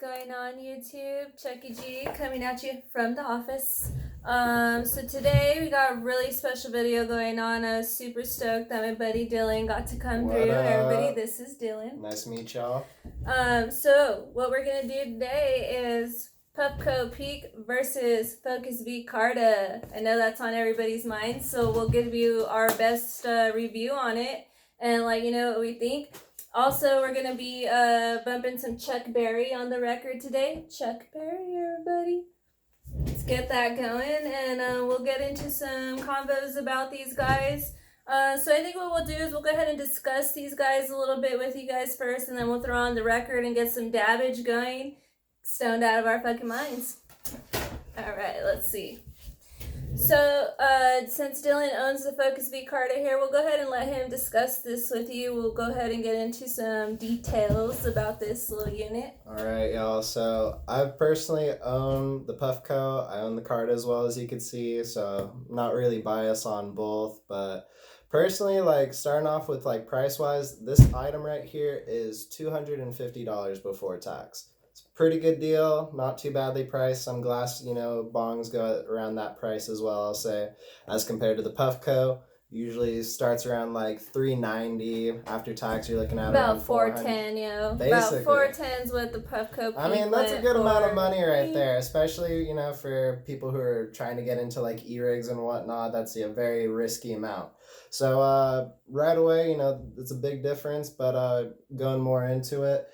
going on, YouTube? Chucky G coming at you from the office. So today we got a really special video going on. I was super stoked that my buddy Dylan got to come through. Everybody, this is Dylan. Nice to meet y'all. So what we're gonna do today is Puffco Peak versus Focus V Carta. I know that's on everybody's mind, so we'll give you our best review on it and let you know what we think. Also, we're going to be bumping some Chuck Berry on the record today. Chuck Berry, everybody. Let's get that going, and we'll get into some convos about these guys. So I think what we'll do is we'll go ahead and discuss these guys a little bit with you guys first, and then we'll throw on the record and get some dabbage going. Stoned out of our fucking minds. All right, let's see. So, since Dylan owns the Focus V Carta here, we'll go ahead and let him discuss this with you. We'll go ahead and get into some details about this little unit. Alright, y'all. So, I personally own the Puffco. I own the Carta as well, as you can see. So, I'm not really biased on both. But personally, like, starting off with, like, price-wise, this item right here is $250 before tax. Pretty good deal, not too badly priced. Some glass, bongs go around that price as well, I'll say, as compared to the Puffco. Usually starts around like $390. After tax, you're looking at about around $410, yo. Basically. About $410's what the Puffco. I mean, that's a good amount of money right there, especially for people who are trying to get into like e-rigs and whatnot. That's a very risky amount. So right away, it's a big difference. But going more into it,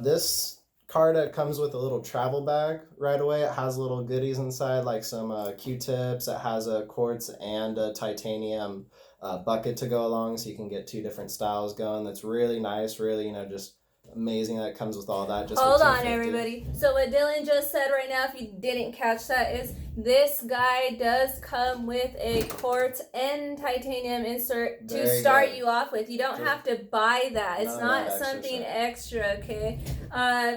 this Carta comes with a little travel bag right away. It has little goodies inside, like some Q-tips. It has a quartz and a titanium bucket to go along, so you can get two different styles going. That's really nice, really, just amazing that it comes with all that. Just hold on, everybody. So what Dylan just said right now, if you didn't catch that, is this guy does come with a quartz and titanium insert to start you off with. You don't have to buy that. It's not something extra, okay?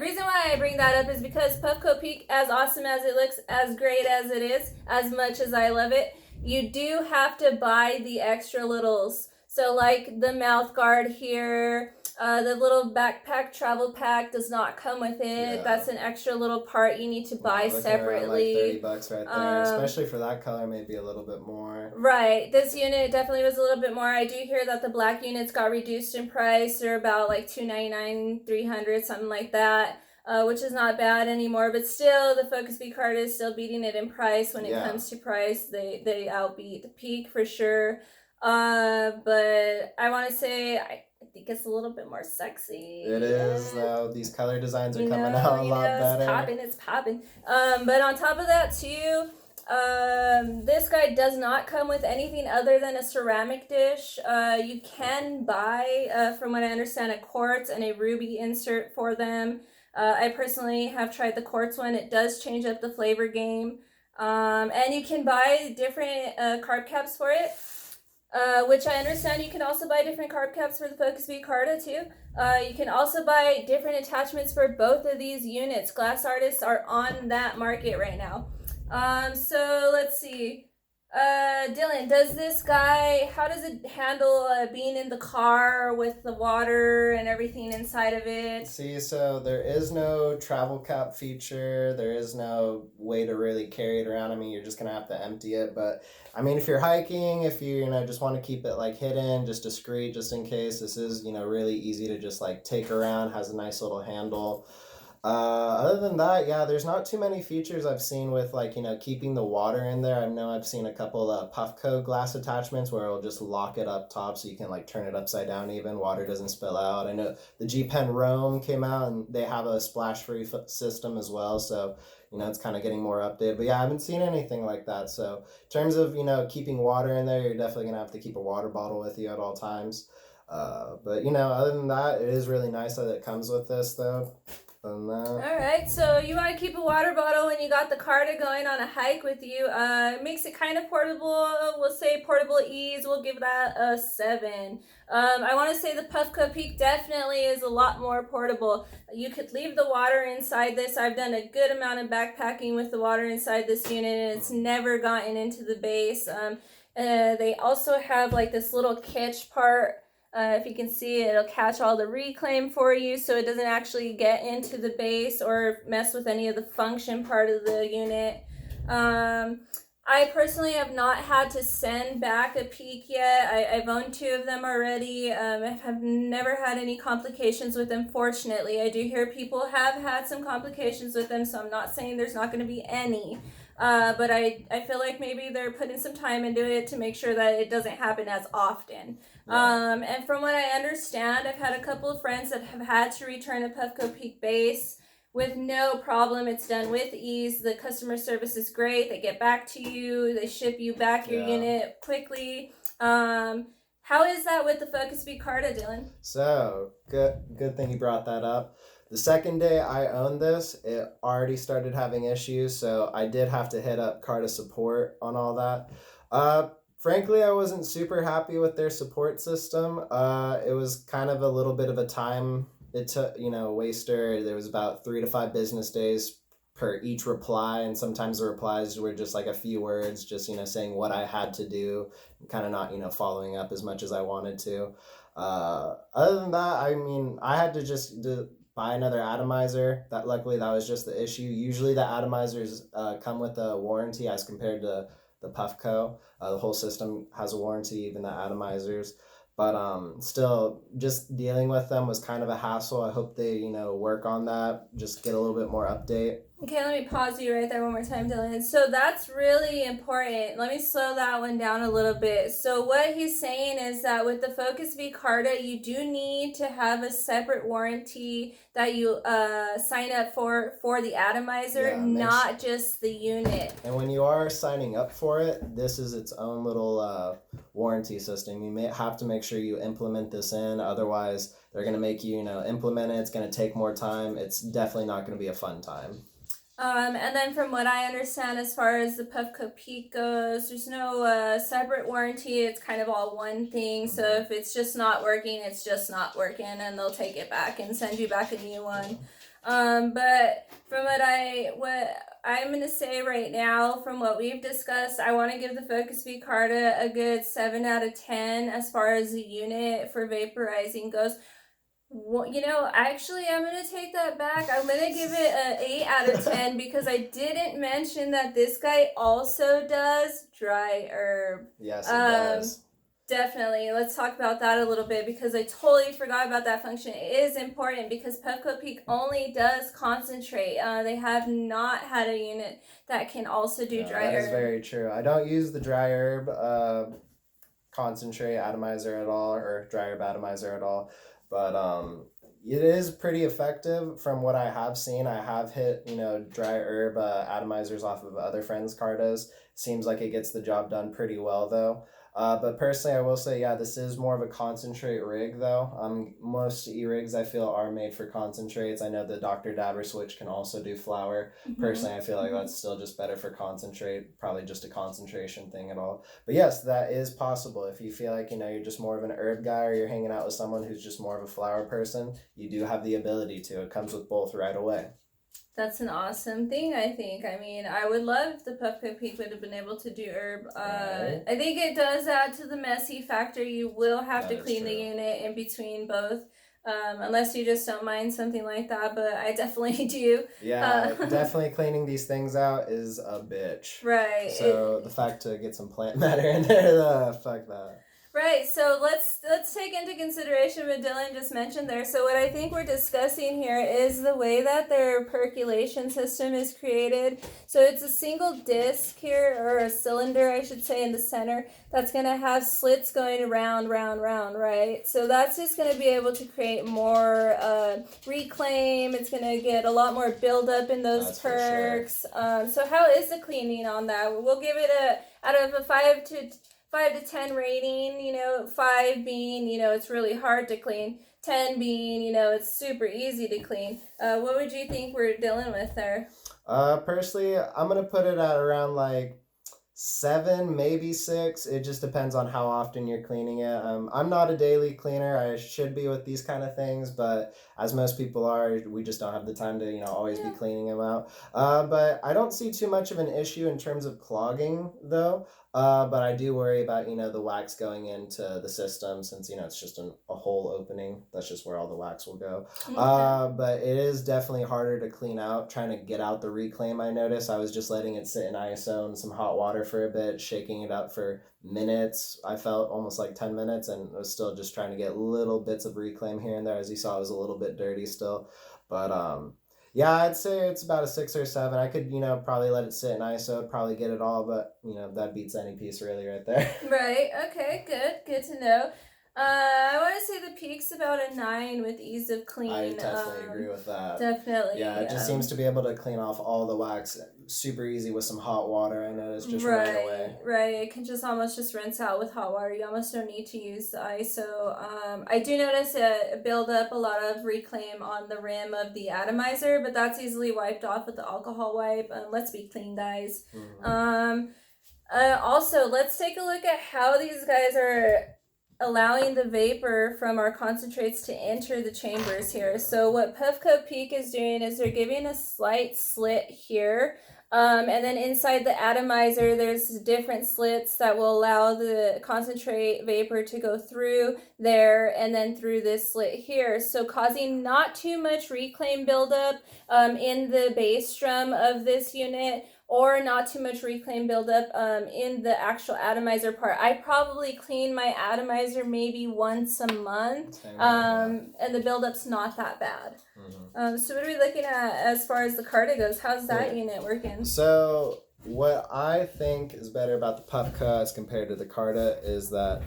Reason why I bring that up is because Puffco Peak, as awesome as it looks, as great as it is, as much as I love it, you do have to buy the extra littles. So like the mouth guard here, the little backpack travel pack does not come with it. Yeah. That's an extra little part you need to buy separately. Like $30 right there, especially for that color, maybe a little bit more. Right. This unit definitely was a little bit more. I do hear that the black units got reduced in price. They're about like $299, $300, something like that. Which is not bad anymore, but still the Focus V Carta is still beating it in price. When it comes to price, they outbeat the Peak for sure. But I want to say I think it's a little bit more sexy. It is, though. These color designs are coming out a lot better. It's popping. But on top of that, too, this guy does not come with anything other than a ceramic dish. You can buy, from what I understand, a quartz and a ruby insert for them. I personally have tried the quartz one. It does change up the flavor game. And you can buy different carb caps for it. Which I understand you can also buy different carb caps for the Focus V Carta too. You can also buy different attachments for both of these units. Glass artists are on that market right now. So let's see. Dylan, does this guy, how does it handle being in the car with the water and everything inside of it? See, so there is no travel cap feature. There is no way to really carry it around. I mean, you're just going to have to empty it. But, I mean, if you're hiking, if you, just want to keep it, like, hidden, just discreet, just in case, this is, really easy to just, like, take around. Has a nice little handle. Other than that, there's not too many features I've seen with, like, keeping the water in there. I know I've seen a couple of Puffco glass attachments where it'll just lock it up top so you can, like, turn it upside down even. Water doesn't spill out. I know the G-Pen Rome came out and they have a splash-free system as well. So, it's kind of getting more updated. But, I haven't seen anything like that. So, in terms of, keeping water in there, you're definitely going to have to keep a water bottle with you at all times. But, other than that, it is really nice that it comes with this, though. Alright, so you want to keep a water bottle when you got the Carta going on a hike with you. It makes it kind of portable. We'll say portable ease. We'll give that a 7. I want to say the Puffco Peak definitely is a lot more portable. You could leave the water inside this. I've done a good amount of backpacking with the water inside this unit, and it's never gotten into the base. They also have like this little catch part If you can see, it'll catch all the reclaim for you so it doesn't actually get into the base or mess with any of the function part of the unit. I personally have not had to send back a peak yet. I've owned 2 of them already. I have never had any complications with them, fortunately. I do hear people have had some complications with them, so I'm not saying there's not going to be any. But I feel like maybe they're putting some time into it to make sure that it doesn't happen as often. Yeah. And from what I understand, I've had a couple of friends that have had to return a Puffco Peak base with no problem. It's done with ease. The customer service is great. They get back to you. They ship you back your unit quickly. How is that with the Focus V Carta, Dylan? So good thing you brought that up. The second day I owned this, it already started having issues, so I did have to hit up Carta support on all that. Frankly, I wasn't super happy with their support system. It was kind of a little bit of a time it took, waster. There was about 3 to 5 business days per each reply, and sometimes the replies were just like a few words, just saying what I had to do, kind of not following up as much as I wanted to. Other than that, I mean, I had to just buy another atomizer. That luckily that was just the issue. Usually the atomizers come with a warranty as compared to the Puffco. The whole system has a warranty, even the atomizers. But still, just dealing with them was kind of a hassle. I hope they work on that. Just get a little bit more update. Okay, let me pause you right there one more time, Dylan. So that's really important. Let me slow that one down a little bit. So what he's saying is that with the Focus V Carta, you do need to have a separate warranty that you sign up for the atomizer, not just the unit. And when you are signing up for it, this is its own little warranty system. You may have to make sure you implement this in. Otherwise, they're going to make you, implement it. It's going to take more time. It's definitely not going to be a fun time. And then from what I understand, as far as the Puffco Peak goes, there's no separate warranty. It's kind of all one thing. So if it's just not working, it's just not working, and they'll take it back and send you back a new one. But from what I'm gonna say right now, from what we've discussed, I want to give the Focus V Carta a good 7 out of 10 as far as the unit for vaporizing goes. Well, actually, I'm going to take that back. I'm going to give it an 8 out of 10 because I didn't mention that this guy also does dry herb. Yes, it does. Definitely. Let's talk about that a little bit because I totally forgot about that function. It is important because Puffco Peak only does concentrate. They have not had a unit that can also do dry herb. That is very true. I don't use the dry herb concentrate atomizer at all, or dry herb atomizer at all. But it is pretty effective from what I have seen. I have hit, dry herb atomizers off of other friends' cartas. Seems like it gets the job done pretty well, though. But personally, I will say, yeah, this is more of a concentrate rig, though. Most e-rigs, I feel, are made for concentrates. I know the Dr. Dabber switch can also do flour. Personally, I feel like that's still just better for concentrate, probably just a concentration thing at all. But yes, that is possible. If you feel like, you're just more of an herb guy, or you're hanging out with someone who's just more of a flour person, you do have the ability to. It comes with both right away. That's an awesome thing, I think. I mean, I would love if the Puffco Peak would have been able to do herb. Right. I think it does add to the messy factor. You will have to clean the unit in between both, unless you just don't mind something like that, but I definitely do. Yeah, definitely cleaning these things out is a bitch. Right. So the fact to get some plant matter in there, fuck that. Right, so let's take into consideration what Dylan just mentioned there. So what I think we're discussing here is the way that their percolation system is created. So it's a single disc here, or a cylinder, I should say, in the center that's going to have slits going around, round, right? So that's just going to be able to create more reclaim. It's going to get a lot more buildup in those perks. Sure. So how is the cleaning on that? We'll give it out of a 5 to 10 rating, 5 being, it's really hard to clean, 10 being, it's super easy to clean. What would you think we're dealing with there? Personally, I'm going to put it at around like 7, maybe 6. It just depends on how often you're cleaning it. I'm not a daily cleaner. I should be with these kind of things, but as most people are, we just don't have the time to, always be cleaning them out. But I don't see too much of an issue in terms of clogging, though. But I do worry about, the wax going into the system since, it's just a hole opening. That's just where all the wax will go. Okay. But it is definitely harder to clean out, trying to get out the reclaim. I noticed I was just letting it sit in ISO and some hot water for a bit, shaking it up for minutes. I felt almost like 10 minutes and was still just trying to get little bits of reclaim here and there. As you saw, it was a little bit dirty still. But yeah, I'd say it's about a 6 or 7. I could, probably let it sit in ISO, probably get it all, but that beats any piece really right there. Right. Okay. Good to know. I want to say the peak's about a 9 with ease of clean. I definitely agree with that. Definitely. Yeah, it just seems to be able to clean off all the wax super easy with some hot water. I noticed just right away. Right. It can just almost just rinse out with hot water. You almost don't need to use the ISO. I do notice a build up a lot of reclaim on the rim of the atomizer, but that's easily wiped off with the alcohol wipe. Let's be clean, guys. Mm-hmm. Also, let's take a look at how these guys are allowing the vapor from our concentrates to enter the chambers here. So what Puffco Peak is doing is they're giving a slight slit here. And then inside the atomizer, there's different slits that will allow the concentrate vapor to go through there and then through this slit here. So causing not too much reclaim buildup in the base drum of this unit, or not too much reclaim buildup in the actual atomizer part. I probably clean my atomizer maybe once a month, and the buildup's not that bad. Mm-hmm. So what are we looking at as far as the carta goes? How's that unit working? So what I think is better about the Puffco as compared to the carta is that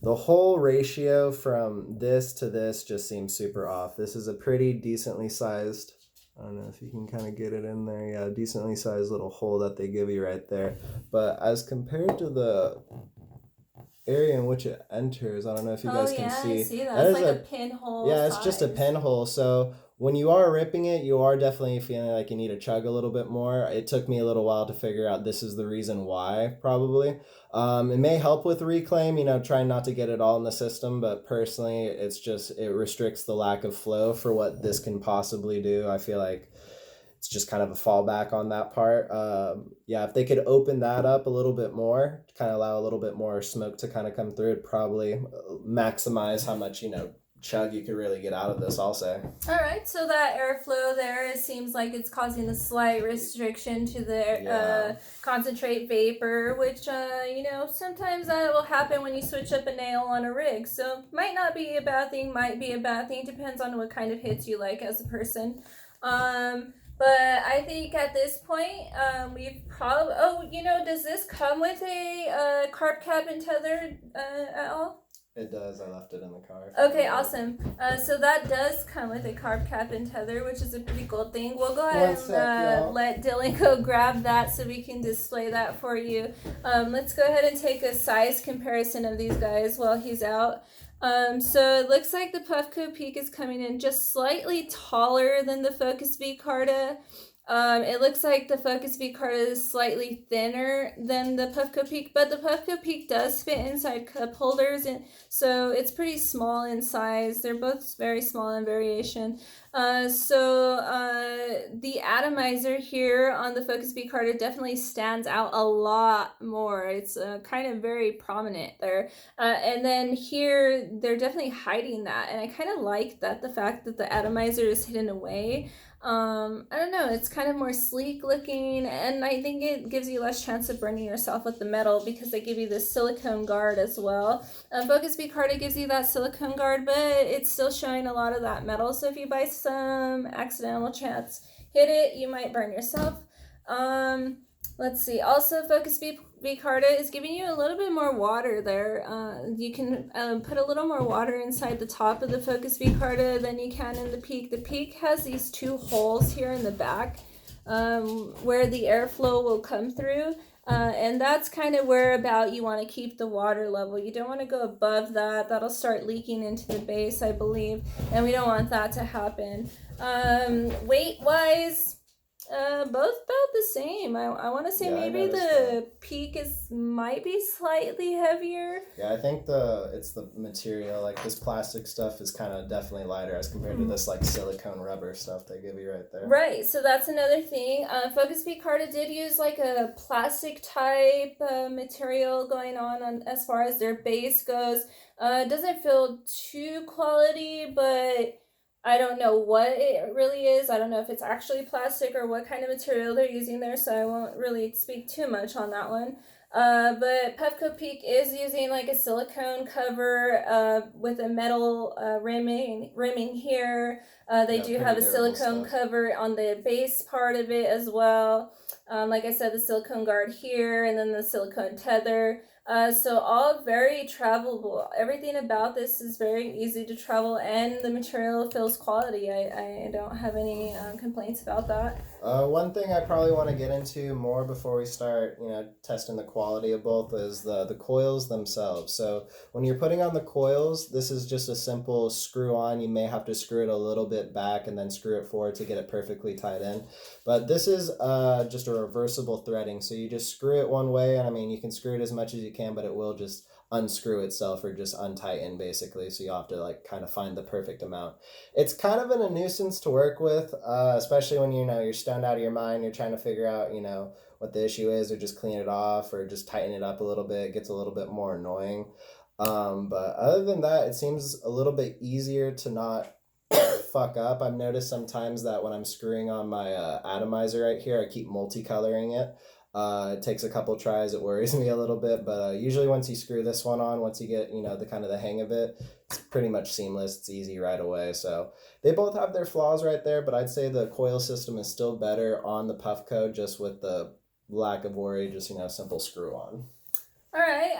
the whole ratio from this to this just seems super off. This is a pretty decently sized, I don't know if you can kind of get it in there. Yeah, decently sized little hole that they give you right there. But as compared to the area in which it enters, I don't know if you guys can see. I see that. It's like a pinhole. Yeah, it's just a pinhole. So when you are ripping it, you are definitely feeling like you need to chug a little bit more. It took me a little while to figure out this is the reason why, probably. It may help with reclaim, trying not to get it all in the system, but personally, it restricts the lack of flow for what this can possibly do. I feel like it's just kind of a fallback on that part. Yeah, if they could open that up a little bit more, to kind of allow a little bit more smoke to kind of come through, it'd probably maximize how much, chug you could really get out of this, I'll say. All right, so that airflow there, it seems like it's causing a slight restriction to the concentrate vapor, which sometimes that will happen when you switch up a nail on a rig. So might not be a bad thing, might be a bad thing, depends on what kind of hits you like as a person. But I think at this point, we've probably does this come with a carb cap and tether at all? It does. I left it in the car. Okay, awesome. So that does come with a carb cap and tether, which is a pretty cool thing. We'll go ahead and let Dylan go grab that so we can display that for you. Let's go ahead and take a size comparison of these guys while he's out. So it looks like the Puffco Peak is coming in just slightly taller than the Focus V Carta. It looks like the Focus V Carta is slightly thinner than the Puffco Peak, but the Puffco Peak does fit inside cup holders, and so it's pretty small in size. They're both very small in variation. The atomizer here on the Focus V Carta definitely stands out a lot more. It's kind of very prominent there. And then here, they're definitely hiding that, and I kind of like that, the fact that the atomizer is hidden away. I don't know, it's kind of more sleek looking, and I think it gives you less chance of burning yourself with the metal because they give you this silicone guard as well. Focus V Carta gives you that silicone guard, but it's still showing a lot of that metal, so if you by some accidental chance hit it, you might burn yourself. Let's see, also Focus V Carta is giving you a little bit more water there. You can put a little more water inside the top of the Focus V Carta than you can in the Peak. The Peak has these two holes here in the back where the airflow will come through. And that's kind of where about you want to keep the water level. You don't want to go above that. That'll start leaking into the base, I believe. And we don't want that to happen. Weight-wise, Both about the same. I want to say Yeah, I maybe noticed the peak might be slightly heavier. Yeah, I think it's the material. Like this plastic stuff is kind of definitely lighter as compared to Mm. this like silicone rubber stuff they give you right there. Right, so that's another thing. Focus V Carta did use like a plastic type material going on as far as their base goes. It doesn't feel too quality, but I don't know what it really is. I don't know if it's actually plastic or what kind of material they're using there, so I won't really speak too much on that one. But Puffco Peak is using like a silicone cover with a metal rimming here. They do have a silicone stuff. cover on the base part of it as well. Like I said, the silicone guard here and then the silicone tether. So all very travelable. Everything about this is very easy to travel, and the material feels quality. I don't have any complaints about that. One thing I probably want to get into more before we start, testing the quality of both is the coils themselves. So when you're putting on the coils, this is just a simple screw on. You may have to screw it a little bit back and then screw it forward to get it perfectly tied in. But this is just a reversible threading. So you just screw it one way, and I mean you can screw it as much as you can, but it will just unscrew itself or just untighten basically. So you have to like kind of find the perfect amount. It's kind of a nuisance to work with, especially when you're stoned out of your mind. You're trying to figure out what the issue is, or just clean it off, or just tighten it up a little bit. It gets a little bit more annoying. But other than that, it seems a little bit easier to not fuck up. I've noticed sometimes that when I'm screwing on my atomizer right here, I keep multicoloring it. It takes a couple tries. It worries me a little bit, but usually once you screw this one on, once you get the hang of it, it's pretty much seamless. It's easy right away. So they both have their flaws right there, but I'd say the coil system is still better on the Puffco, just with the lack of worry. Just simple screw on. All right.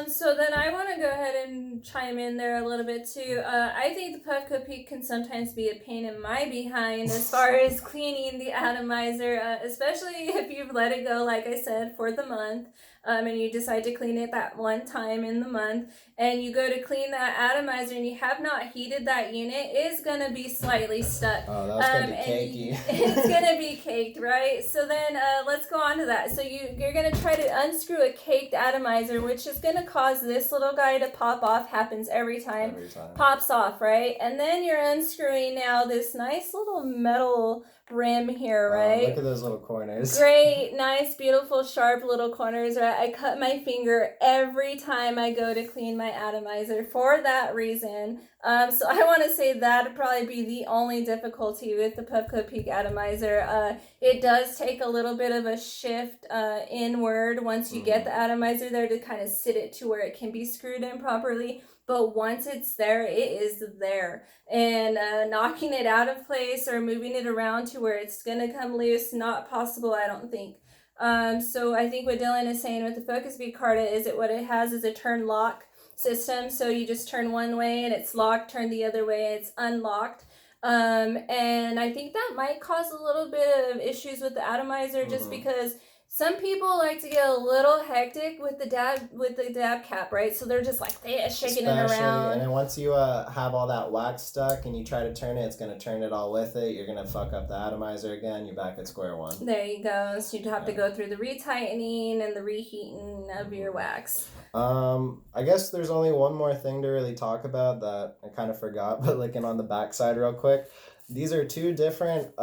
So then I want to go ahead and chime in there a little bit too. I think the Puffco Peak can sometimes be a pain in my behind as far as cleaning the atomizer, especially if you've let it go, like I said, for the month, and you decide to clean it that one time in the month, and you go to clean that atomizer and you have not heated that unit, it's gonna be slightly stuck. Oh, that's gonna be cakey. It's gonna be caked, right? So then let's go on to that. So you're gonna try to unscrew a caked atomizer, which is gonna cause this little guy to pop off. Happens every time. Every time. Pops off, right? And then you're unscrewing now this nice little metal rim here, right? Look at those little corners. Great, nice, beautiful, sharp little corners, right? I cut my finger every time I go to clean my atomizer for that reason. So I want to say that'd probably be the only difficulty with the Puffco Peak atomizer. It does take a little bit of a shift inward once you get the atomizer there to kind of sit it to where it can be screwed in properly. But once it's there, it is there. And knocking it out of place or moving it around to where it's going to come loose, not possible, I don't think. So I think what Dylan is saying with the Focus V Carta is what it has is a turn lock system. So you just turn one way and it's locked, turn the other way, it's unlocked. And I think that might cause a little bit of issues with the atomizer just because some people like to get a little hectic with the dab cap, right? So they're just like shaking it around. And then once you have all that wax stuck and you try to turn it, it's gonna turn it all with it. You're gonna fuck up the atomizer again. You're back at square one. There you go. So you'd have to go through the retightening and the reheating of your wax. I guess there's only one more thing to really talk about that I kind of forgot, but looking on the back side real quick. These are two different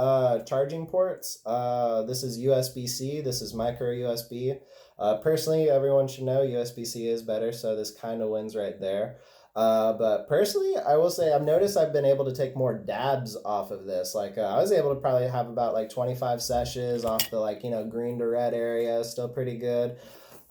charging ports. This is USB-C. This is micro USB. Personally, everyone should know USB-C is better, so this kind of wins right there. But personally, I will say I've noticed I've been able to take more dabs off of this. Like I was able to probably have about like 25 sessions off the green to red area. Still pretty good.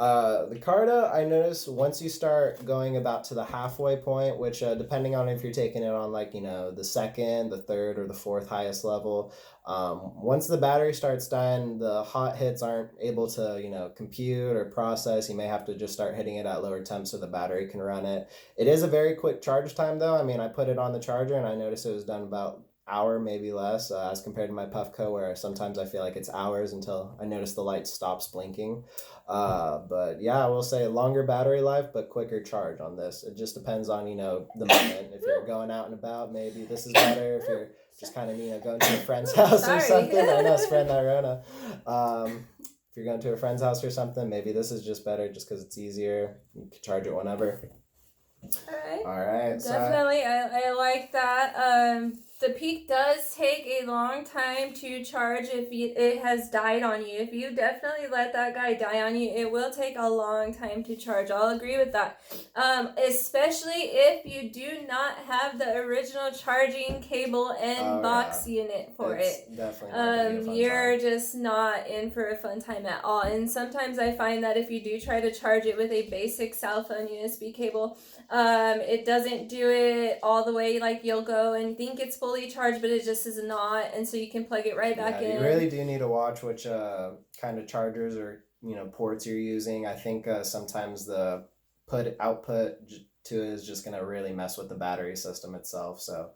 The carta, I noticed once you start going about to the halfway point, which depending on if you're taking it on the second, the third, or the fourth highest level, once the battery starts dying, the hot hits aren't able to compute or process. You may have to just start hitting it at lower temps so the battery can run it. It is a very quick charge time though. I mean, I put it on the charger and I noticed it was done about hour, maybe less, as compared to my Puffco, where sometimes I feel like it's hours until I notice the light stops blinking. But yeah, I will say longer battery life, but quicker charge on this. It just depends on the moment. If you're going out and about, maybe this is better. If you're just kind of going to a friend's house or Sorry. something. I know, spreading that Rona. If you're going to a friend's house or something, maybe this is just better just because it's easier. You can charge it whenever. All right. Definitely, I like that. The peak does take a long time to charge if it has died on you. If you definitely let that guy die on you, it will take a long time to charge. I'll agree with that. Especially if you do not have the original charging cable and box unit for it. Definitely not gonna be a fun You're time. just not in for a fun time at all. And sometimes I find that if you do try to charge it with a basic cell phone USB cable, it doesn't do it all the way. Like you'll go and think it's fully charged, but it just is not, and so you can plug it right back in. You really do need to watch which kind of chargers or ports you're using. I think sometimes the output to it is just gonna really mess with the battery system itself. So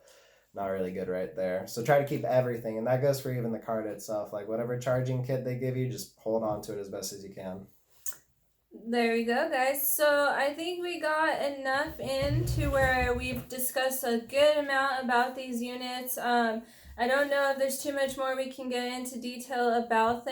not really good right there. So try to keep everything, and that goes for even the card itself. Like whatever charging kit they give you, just hold on to it as best as you can. There we go, guys. So I think we got enough into where we've discussed a good amount about these units. I don't know if there's too much more we can get into detail about them.